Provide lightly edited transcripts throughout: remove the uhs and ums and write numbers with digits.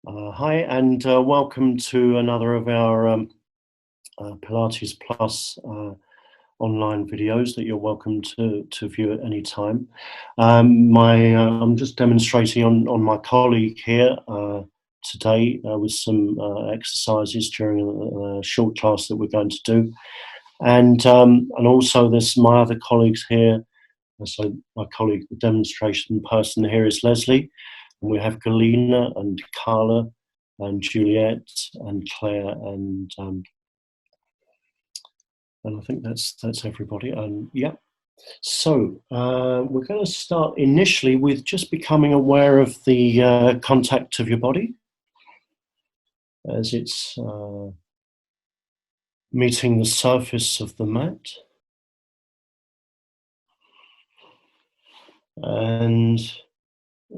Hi, and welcome to another of our Pilates Plus online videos that you're welcome to view at any time. I'm just demonstrating on my colleague here today with some exercises during a short class that we're going to do, and also there's my other colleagues here. So my colleague, the demonstration person here is Leslie, and we have Galina and Carla and Juliet and Claire and I think that's everybody. Yeah. So we're going to start initially with just becoming aware of the contact of your body as it's meeting the surface of the mat. And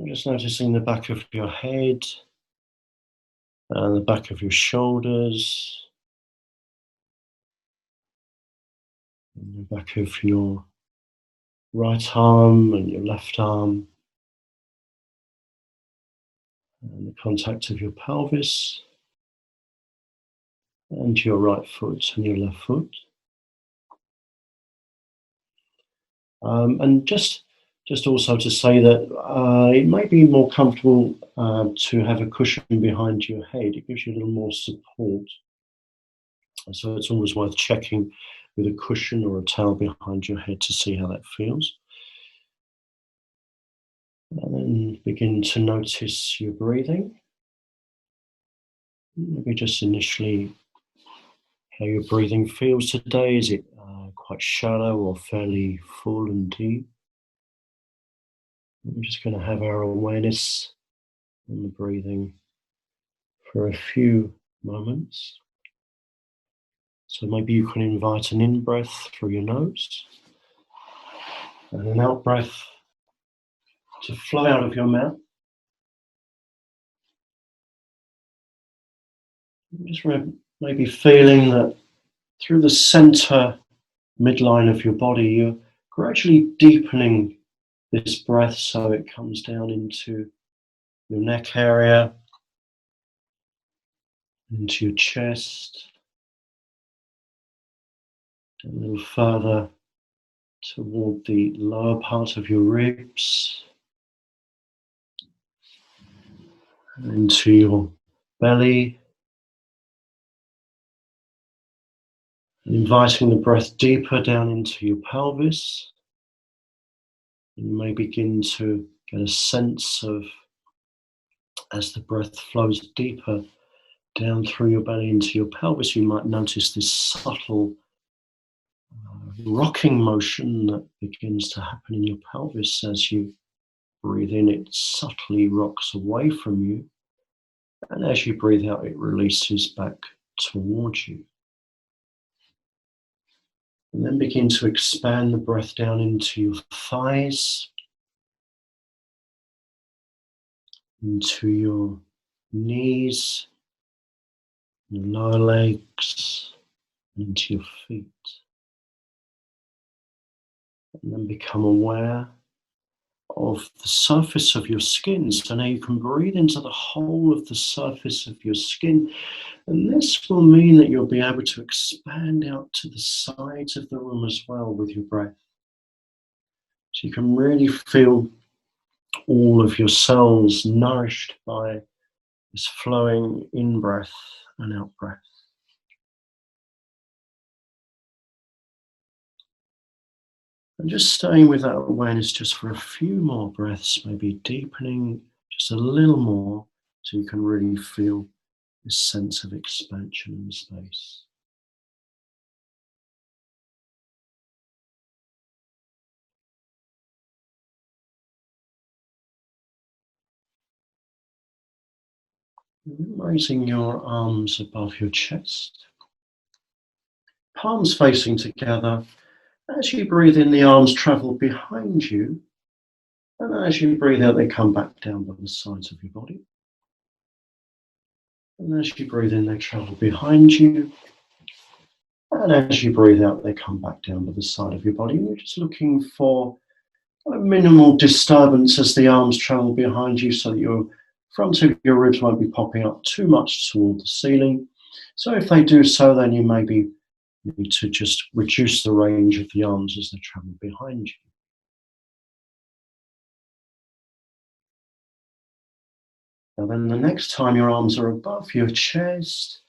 just noticing the back of your head and the back of your shoulders, and the back of your right arm and your left arm, and the contact of your pelvis and your right foot and your left foot. And just also to say that it may be more comfortable to have a cushion behind your head. It gives you a little more support. So it's always worth checking with a cushion or a towel behind your head to see how that feels. And then begin to notice your breathing. Maybe just initially how your breathing feels today. Is it quite shallow or fairly full and deep? We're just going to have our awareness on the breathing for a few moments. So maybe you can invite an in-breath through your nose and an out-breath to flow out of your mouth. Just maybe feeling that through the center midline of your body, you're gradually deepening this breath so it comes down into your neck area, into your chest, a little further toward the lower part of your ribs, into your belly, and inviting the breath deeper down into your pelvis. And you may begin to get a sense of, as the breath flows deeper down through your belly into your pelvis, you might notice this subtle rocking motion that begins to happen in your pelvis. As you breathe in, it subtly rocks away from you, and as you breathe out, it releases back towards you. And then begin to expand the breath down into your thighs, into your knees, your lower legs, and into your feet. And then become aware of the surface of your skin. So now you can breathe into the whole of the surface of your skin. And this will mean that you'll be able to expand out to the sides of the room as well with your breath. So you can really feel all of your cells nourished by this flowing in-breath and out-breath. And just staying with that awareness just for a few more breaths, maybe deepening just a little more so you can really feel this sense of expansion in space. Raising your arms above your chest, palms facing together. As you breathe in, the arms travel behind you, and as you breathe out, they come back down by the sides of your body. And as you breathe in, they travel behind you, and as you breathe out, they come back down by the side of your body. And you're just looking for a minimal disturbance as the arms travel behind you, so that you're Front of your ribs won't be popping up too much toward the ceiling. So if they do so, then you maybe need to just reduce the range of the arms as they travel behind you. Now then, the next time your arms are above your chest,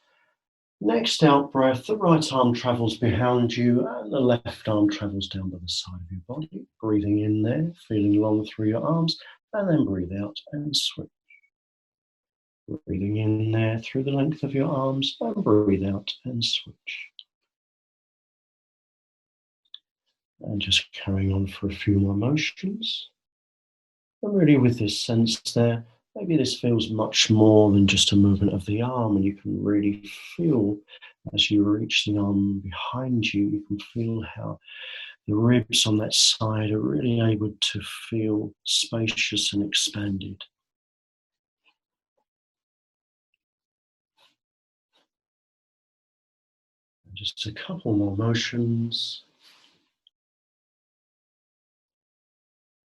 next out breath, the right arm travels behind you and the left arm travels down by the side of your body. Breathing in there, feeling long through your arms, and then breathe out and switch. Breathing in there through the length of your arms and breathe out and switch. And just carrying on for a few more motions. And really with this sense there, maybe this feels much more than just a movement of the arm, and you can really feel as you reach the arm behind you, you can feel how the ribs on that side are really able to feel spacious and expanded. And just a couple more motions.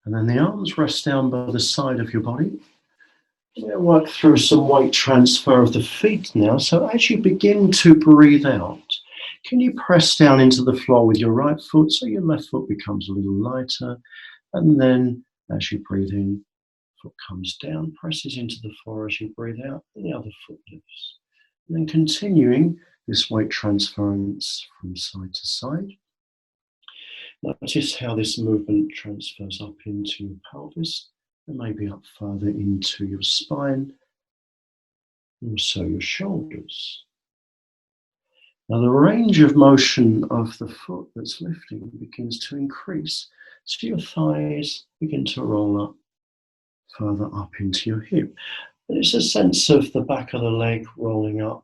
And then the arms rest down by the side of your body. We'll work through some weight transfer of the feet now. So as you begin to breathe out, can you press down into the floor with your right foot so your left foot becomes a little lighter? And then as you breathe in, foot comes down, presses into the floor as you breathe out, and the other foot lifts. And then continuing this weight transference from side to side. Notice how this movement transfers up into your pelvis and maybe up further into your spine, and also your shoulders. Now the range of motion of the foot that's lifting begins to increase, so your thighs begin to roll up further up into your hip. And it's a sense of the back of the leg rolling up,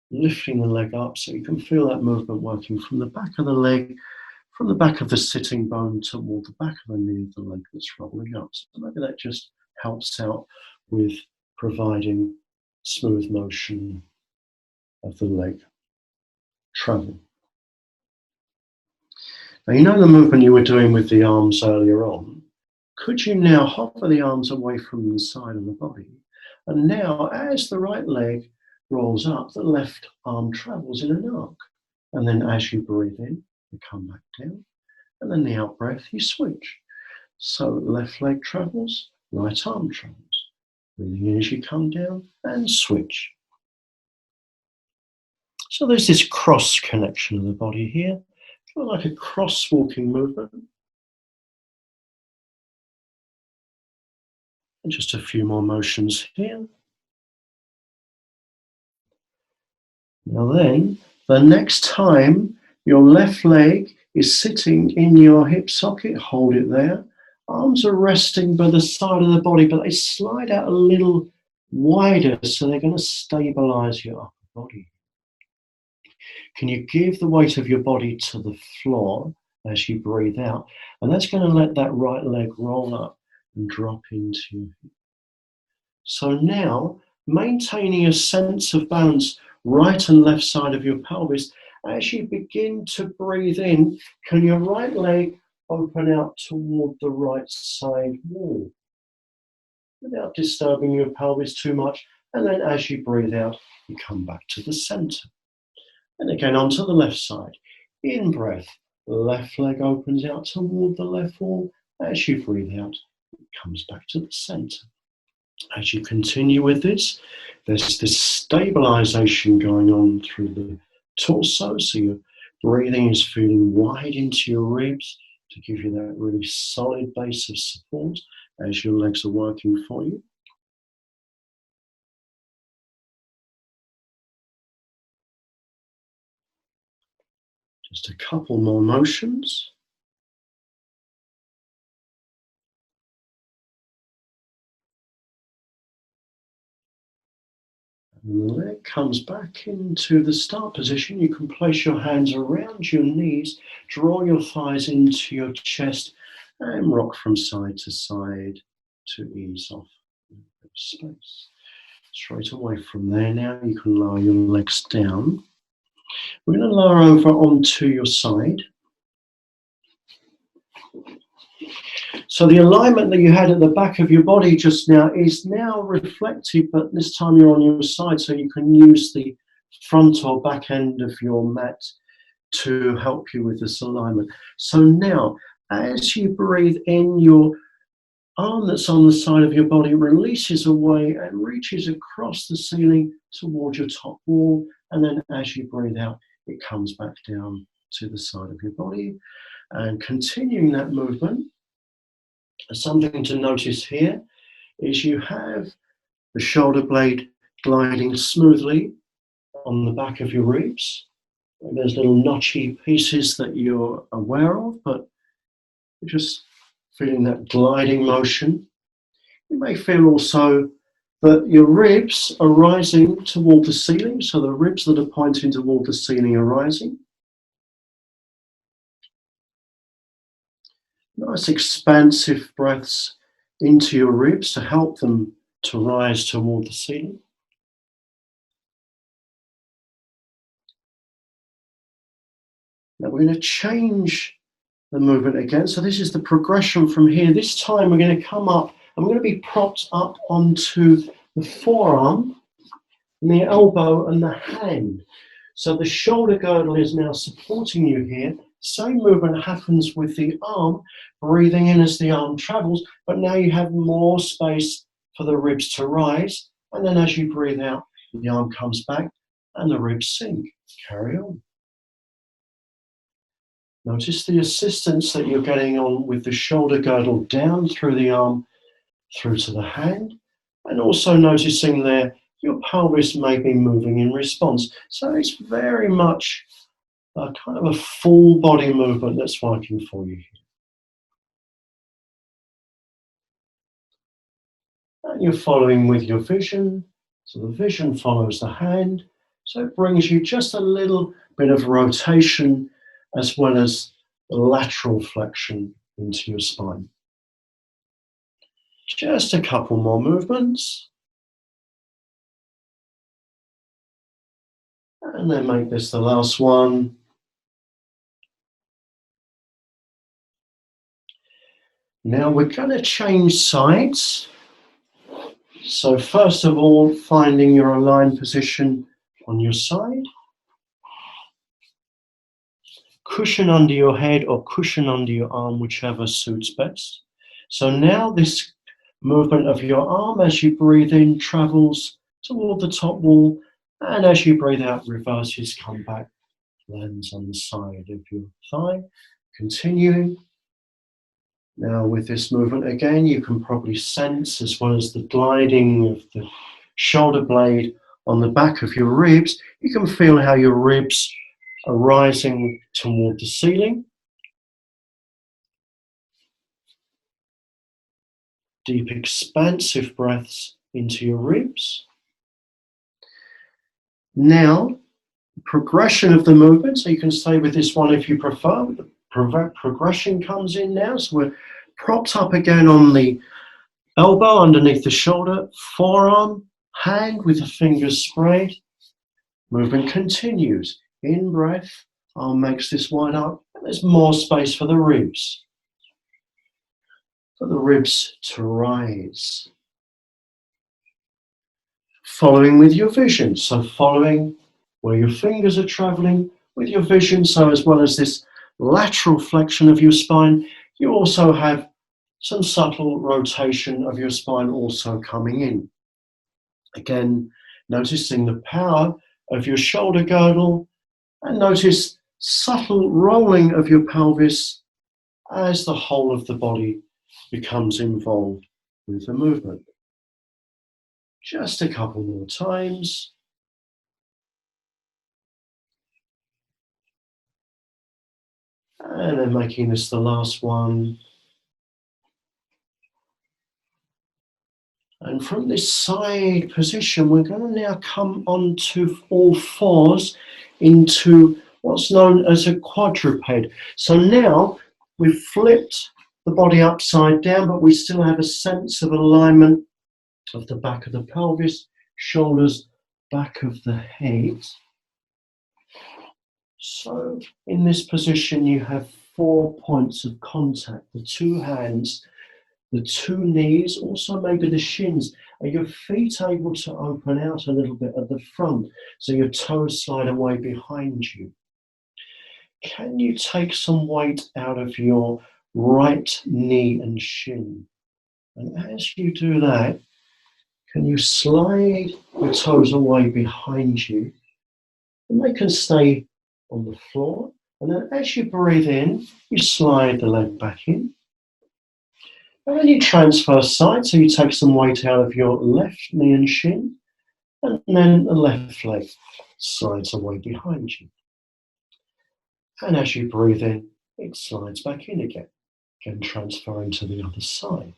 lifting the leg up, so you can feel that movement working from the back of the leg, from the back of the sitting bone toward the back of the knee of the leg that's rolling up. So maybe that just helps out with providing smooth motion of the leg travel. Now, you know the movement you were doing with the arms earlier on. Could you now hover the arms away from the side of the body? And now, as the right leg rolls up, the left arm travels in an arc. And then as you breathe in, you come back down. And then the out breath, you switch. So left leg travels, right arm travels. Breathing in as you come down and switch. So there's this cross connection of the body here, kind of like a cross walking movement. And just a few more motions here. Now then, the next time your left leg is sitting in your hip socket, hold it there. Arms are resting by the side of the body, but they slide out a little wider, so they're going to stabilize your upper body. Can you give the weight of your body to the floor as you breathe out? And that's going to let that right leg roll up and drop into your hip. So now, maintaining a sense of balance right and left side of your pelvis, as you begin to breathe in, can your right leg open out toward the right side wall without disturbing your pelvis too much? And then as you breathe out, you come back to the center. And again, onto the left side. In breath, left leg opens out toward the left wall. As you breathe out, it comes back to the center. As you continue with this, there's this stabilization going on through the torso, so your breathing is feeling wide into your ribs to give you that really solid base of support as your legs are working for you. Just a couple more motions. And the leg comes back into the start position. You can place your hands around your knees, draw your thighs into your chest, and rock from side to side to ease off space. Straight away from there now, you can lower your legs down. We're going to lower over onto your side. So the alignment that you had at the back of your body just now is now reflected, but this time you're on your side, so you can use the front or back end of your mat to help you with this alignment. So now, as you breathe in, your arm that's on the side of your body releases away and reaches across the ceiling towards your top wall, and then as you breathe out, it comes back down to the side of your body. And continuing that movement, something to notice here is you have the shoulder blade gliding smoothly on the back of your ribs. There's little notchy pieces that you're aware of, but you're just feeling that gliding motion. You may feel also that your ribs are rising toward the ceiling, so the ribs that are pointing toward the ceiling are rising. Nice expansive breaths into your ribs to help them to rise toward the ceiling. Now we're going to change the movement again. So this is the progression from here. This time we're going to come up, and we're going to be propped up onto the forearm, and the elbow and the hand. So the shoulder girdle is now supporting you here. Same movement happens with the arm, breathing in as the arm travels, but now you have more space for the ribs to rise. And then as you breathe out, the arm comes back and the ribs sink. Carry on. Notice the assistance that you're getting on with the shoulder girdle down through the arm, through to the hand, and also noticing there your pelvis may be moving in response. So it's very much a kind of a full body movement that's working for you here. And you're following with your vision. So the vision follows the hand. So it brings you just a little bit of rotation as well as lateral flexion into your spine. Just a couple more movements. And then make this the last one. Now we're going to change sides. So first of all, finding your aligned position on your side. Cushion under your head or cushion under your arm, whichever suits best. So now this movement of your arm as you breathe in travels toward the top wall, and as you breathe out reverses, come back, lands on the side of your thigh. Continuing. Now with this movement again, you can probably sense, as well as the gliding of the shoulder blade on the back of your ribs, you can feel how your ribs are rising toward the ceiling. Deep expansive breaths into your ribs. Now, progression of the movement, so you can stay with this one if you prefer. The progression comes in now, so we're propped up again on the elbow underneath the shoulder, forearm, hand with the fingers spread. Movement continues. In breath, arm makes this wide up, and there's more space for the ribs. For the ribs to rise. Following with your vision, so following where your fingers are traveling with your vision, so as well as this lateral flexion of your spine, you also have some subtle rotation of your spine also coming in. Again, noticing the power of your shoulder girdle, and notice subtle rolling of your pelvis as the whole of the body becomes involved with the movement. Just a couple more times. And then making this the last one. And from this side position, we're going to now come onto all fours into what's known as a quadruped. So now we've flipped the body upside down, but we still have a sense of alignment of the back of the pelvis, shoulders, back of the head. So in this position, you have 4 points of contact, the two hands, the two knees, also maybe the shins. Are your feet able to open out a little bit at the front so your toes slide away behind you? Can you take some weight out of your right knee and shin? And as you do that, can you slide your toes away behind you? And they can stay on the floor. And then as you breathe in, you slide the leg back in. And then you transfer sides, so you take some weight out of your left knee and shin, and then the left leg slides away behind you. And as you breathe in, it slides back in again transferring to the other side.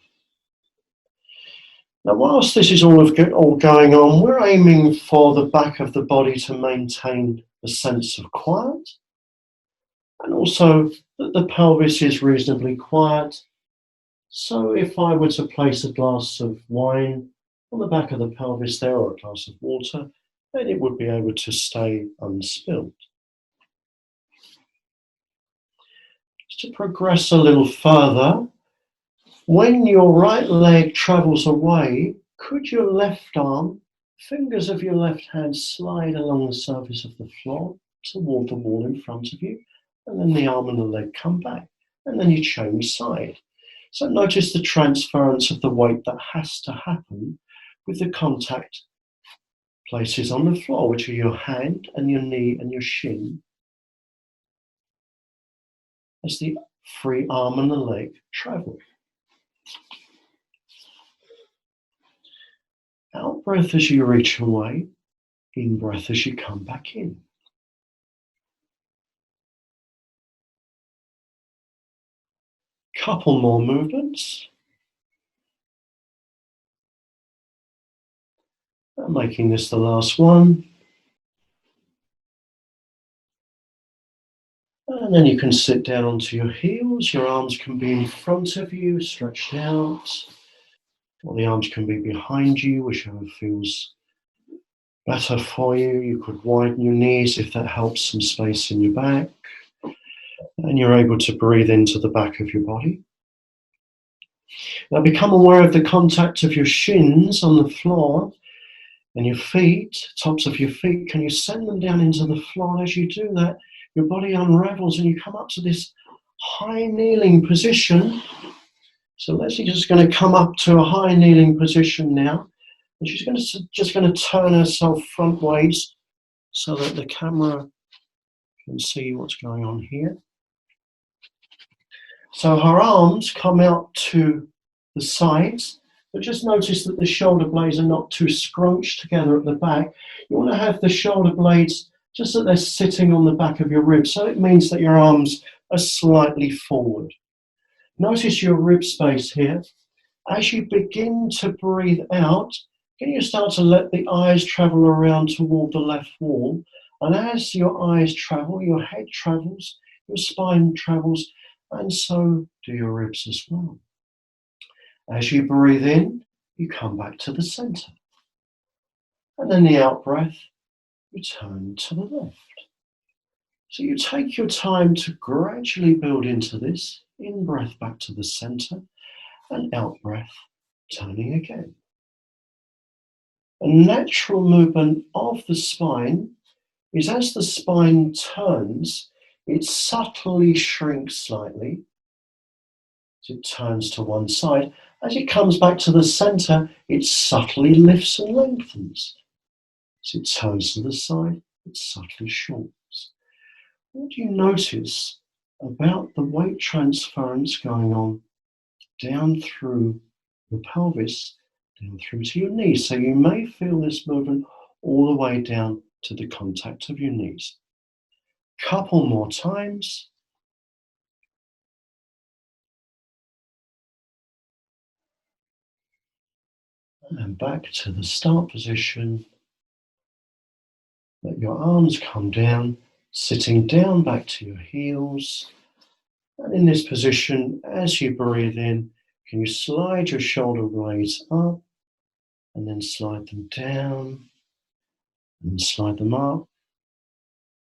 Now, whilst this is all going on, we're aiming for the back of the body to maintain a sense of quiet, and also that the pelvis is reasonably quiet. So if I were to place a glass of wine on the back of the pelvis there, or a glass of water, then it would be able to stay unspilled. Just to progress a little further, when your right leg travels away, could your left arm, fingers of your left hand slide along the surface of the floor toward the wall in front of you, and then the arm and the leg come back, and then you change side. So notice the transference of the weight that has to happen with the contact places on the floor, which are your hand and your knee and your shin, as the free arm and the leg travel. Out breath as you reach away, in breath as you come back in. Couple more movements. And making this the last one. And then you can sit down onto your heels. Your arms can be in front of you, stretched out. Or the arms can be behind you, whichever feels better for you. You could widen your knees if that helps some space in your back. And you're able to breathe into the back of your body. Now become aware of the contact of your shins on the floor and your feet, tops of your feet. Can you send them down into the floor? As you do that, your body unravels and you come up to this high kneeling position. So Leslie's just going to come up to a high kneeling position now. And she's just going to turn herself front ways so that the camera can see what's going on here. So her arms come out to the sides, but just notice that the shoulder blades are not too scrunched together at the back. You want to have the shoulder blades just that they're sitting on the back of your ribs. So it means that your arms are slightly forward. Notice your rib space here. As you begin to breathe out, can you start to let the eyes travel around toward the left wall? And as your eyes travel, your head travels, your spine travels, and so do your ribs as well. As you breathe in, you come back to the center. And then the out breath, you turn to the left. So you take your time to gradually build into this. In breath back to the center, and out breath, turning again. A natural movement of the spine is as the spine turns, it subtly shrinks slightly. As it turns to one side. As it comes back to the center, it subtly lifts and lengthens. As it turns to the side, it subtly shortens. What do you notice about the weight transference going on down through your pelvis, down through to your knees? So you may feel this movement all the way down to the contact of your knees. Couple more times. And back to the start position. Let your arms come down, sitting down back to your heels. And in this position, as you breathe in, can you slide your shoulder blades up and then slide them down and slide them up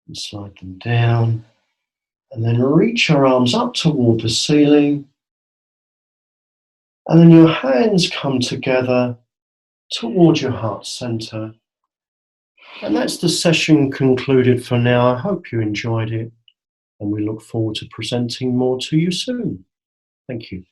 and slide them down And then reach your arms up toward the ceiling. And then your hands come together towards your heart center. And that's the session concluded for now. I hope you enjoyed it, and we look forward to presenting more to you soon. Thank you.